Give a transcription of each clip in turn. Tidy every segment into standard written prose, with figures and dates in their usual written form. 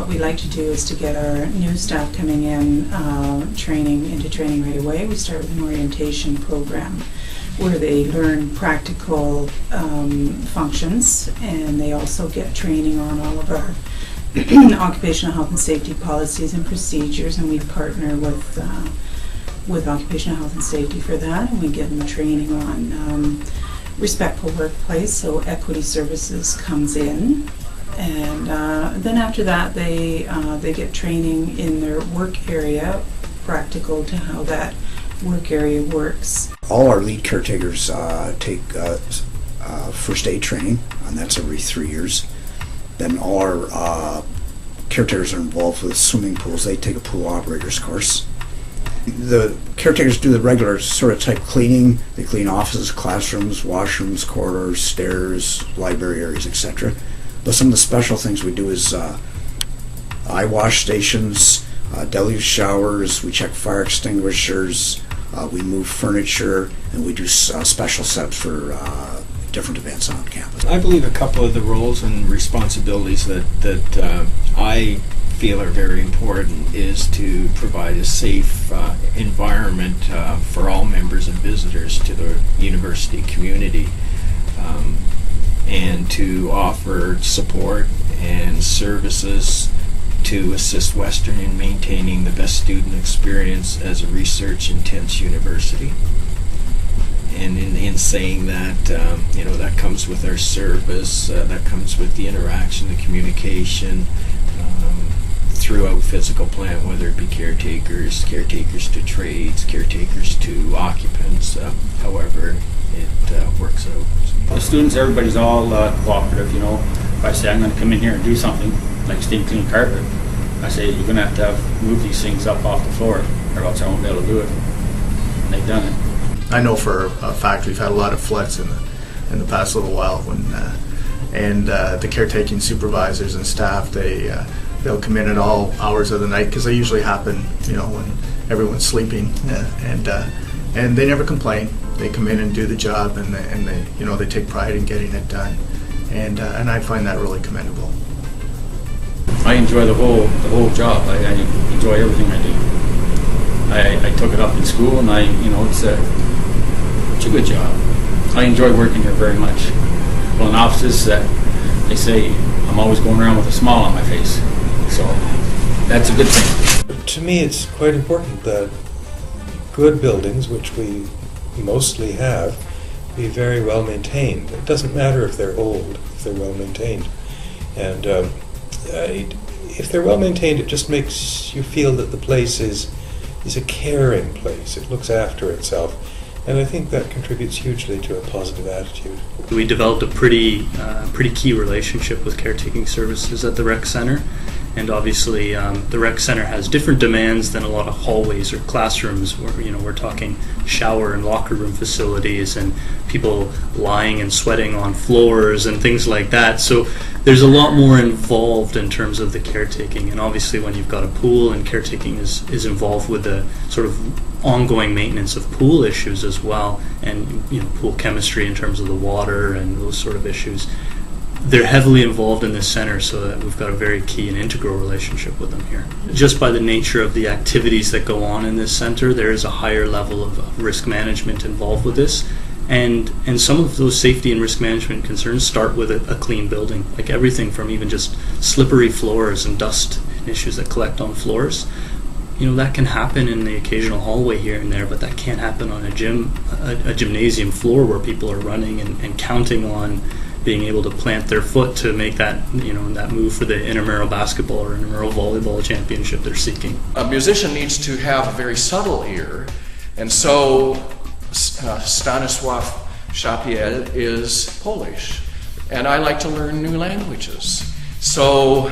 what we like to do is to get our new staff coming in, training right away. We start with an orientation program where they learn practical functions, and they also get training on all of our occupational health and safety policies and procedures, and we partner with occupational health and safety for that, and we give them training on respectful workplace, so equity services comes in, and then after that they get training in their work area, practical to how that work area works. All our lead caretakers take first aid training, and that's every 3 years. Then all our caretakers are involved with swimming pools. They take a pool operators course. The caretakers do the regular sort of type cleaning. They clean offices, classrooms, washrooms, corridors, stairs, library areas, etc. But some of the special things we do is eye wash stations, deluge showers, we check fire extinguishers, we move furniture, and we do special setups for different events on campus. I believe a couple of the roles and responsibilities that I feel are very important is to provide a safe environment for all members and visitors to the university community, and to offer support and services to assist Western in maintaining the best student experience as a research-intense university. And in saying that, that comes with our service, that comes with the interaction, the communication throughout physical plant, whether it be caretakers to trades, caretakers to occupants, however it works out. The students, everybody's all cooperative, If I say I'm going to come in here and do something, like steam clean carpet, I say you're going to have move these things up off the floor, or else I won't be able to do it. And they've done it. I know for a fact we've had a lot of floods in the past little while, and the caretaking supervisors and staff, they'll come in at all hours of the night, because they usually happen when everyone's sleeping, and they never complain. They come in and do the job, and they take pride in getting it done, and I find that really commendable. I enjoy the whole job. I enjoy everything I do. I took it up in school, and it's a good job. I enjoy working here very much. Well, in offices, they say I'm always going around with a smile on my face, so that's a good thing. To me, it's quite important that good buildings, which we mostly have, be very well maintained. It doesn't matter if they're old, if they're well maintained. And if they're well maintained, it just makes you feel that the place is a caring place. It looks after itself. And I think that contributes hugely to a positive attitude. We developed a pretty key relationship with Caretaking Services at the rec center, and obviously the rec center has different demands than a lot of hallways or classrooms. Where we're talking shower and locker room facilities and people lying and sweating on floors and things like that. So there's a lot more involved in terms of the caretaking, and obviously when you've got a pool, and caretaking is involved with the sort of ongoing maintenance of pool issues as well, and pool chemistry in terms of the water and those sort of issues. They're heavily involved in this center, so that we've got a very key and integral relationship with them here. Just by the nature of the activities that go on in this center, there is a higher level of risk management involved with this, and some of those safety and risk management concerns start with a clean building, like everything from even just slippery floors and dust issues that collect on floors. That can happen in the occasional hallway here and there, but that can't happen on a gymnasium floor where people are running and counting on being able to plant their foot to make that that move for the intramural basketball or intramural volleyball championship they're seeking. A musician needs to have a very subtle ear, and so Stanisław Szapiel is Polish, and I like to learn new languages. So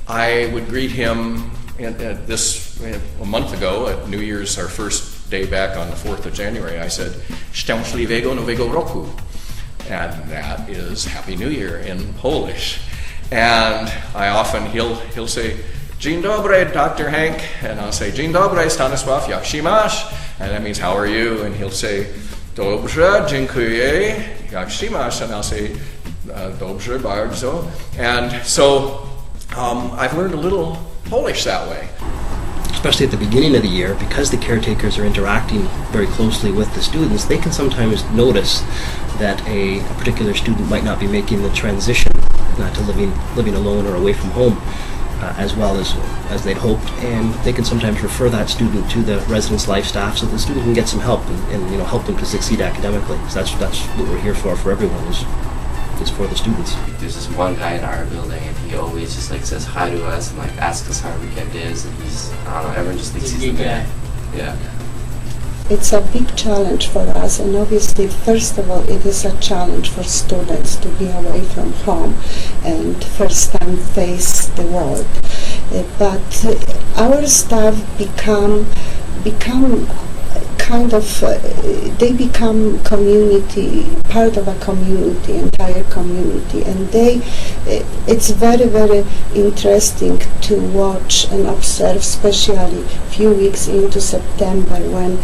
I would greet him a month ago at New Year's, our first day back on the 4th of January. I said, Szczęśliwego Nowego Roku. And that is Happy New Year in Polish. And he'll say, Dzień dobry, Dr. Hank. And I'll say, Dzień dobry, Stanisław, jak się masz? And that means, how are you? And he'll say, Dobrze, dziękuję, jak się masz? And I'll say, Dobrze bardzo. And so I've learned a little Polish that way. Especially at the beginning of the year, because the caretakers are interacting very closely with the students, they can sometimes notice that a particular student might not be making the transition to living alone or away from home as well as they'd hoped, and they can sometimes refer that student to the residence life staff so the student can get some help and help them to succeed academically. So that's what we're here for everyone, is for the students. There's this one guy in our building, and he always just says hi to us and asks us how our weekend is, and he's, I don't know, everyone just thinks he's the man. Yeah. It's a big challenge for us, and obviously, first of all, it is a challenge for students to be away from home and first time face the world. But our staff become kind of, they become community, part of a community, entire community, and it's very, very interesting to watch and observe, especially a few weeks into September, when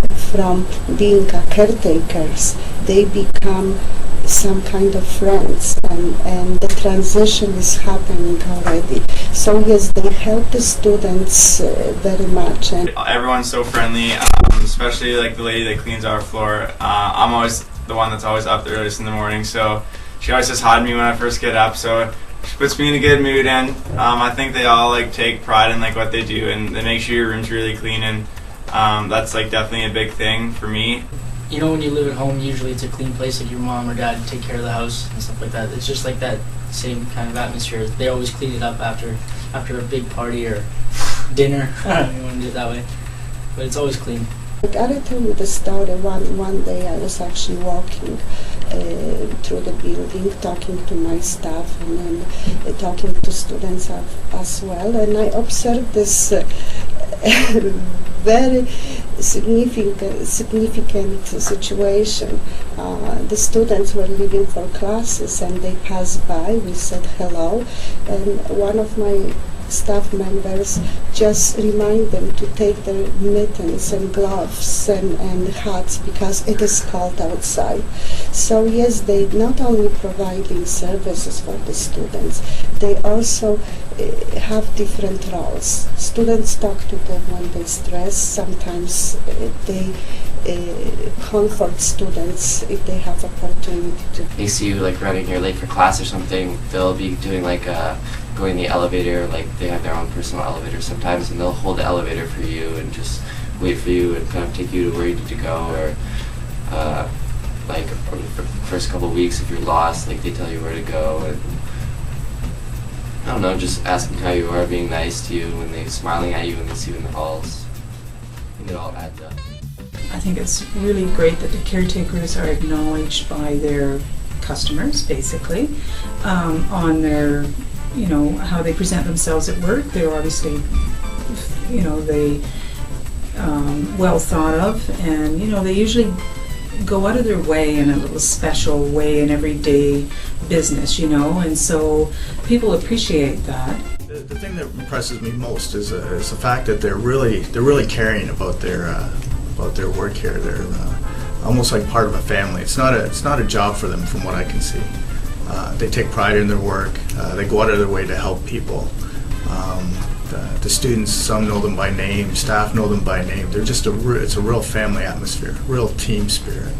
from being caretakers, they become some kind of friends, and the transition is happening already. So yes, they help the students very much. And everyone's so friendly, especially the lady that cleans our floor. I'm always the one that's always up the earliest in the morning, so she always says hi to me when I first get up, so she puts me in a good mood. And I think they all take pride in what they do, and they make sure your room's really clean, and that's definitely a big thing for me. You know, when you live at home, usually it's a clean place, your mom or dad take care of the house and stuff like that. It's just that same kind of atmosphere. They always clean it up after a big party or dinner. I don't even want to do it that way, but it's always clean. I gotta tell you the story. One day I was actually walking through the building, talking to my staff, and then talking to students as well, and I observed this very significant situation. The students were leaving for classes, and they passed by. We said hello, and one of my staff members just remind them to take their mittens and gloves and hats because it is cold outside. So yes, they not only providing services for the students, they also have different roles. Students talk to them when they stress. Sometimes they comfort students if they have opportunity to. They see you running, you're late for class or something, they'll be doing going in the elevator, they have their own personal elevator sometimes, and they'll hold the elevator for you and just wait for you and kind of take you to where you need to go, or for the first couple of weeks if you're lost, they tell you where to go, and I don't know, just asking how you are, being nice to you, and they smiling at you when they see you in the halls. I think it all adds up. I think it's really great that the caretakers are acknowledged by their customers, basically, on their, how they present themselves at work. They're obviously, well thought of, and, they usually go out of their way in a little special way in everyday business, and so people appreciate that. The thing that impresses me most is the fact that they're really caring about their work here. They're almost like part of a family. It's not a job for them, from what I can see. They take pride in their work. They go out of their way to help people. The students, some know them by name, staff know them by name. They're just it's a real family atmosphere, real team spirit.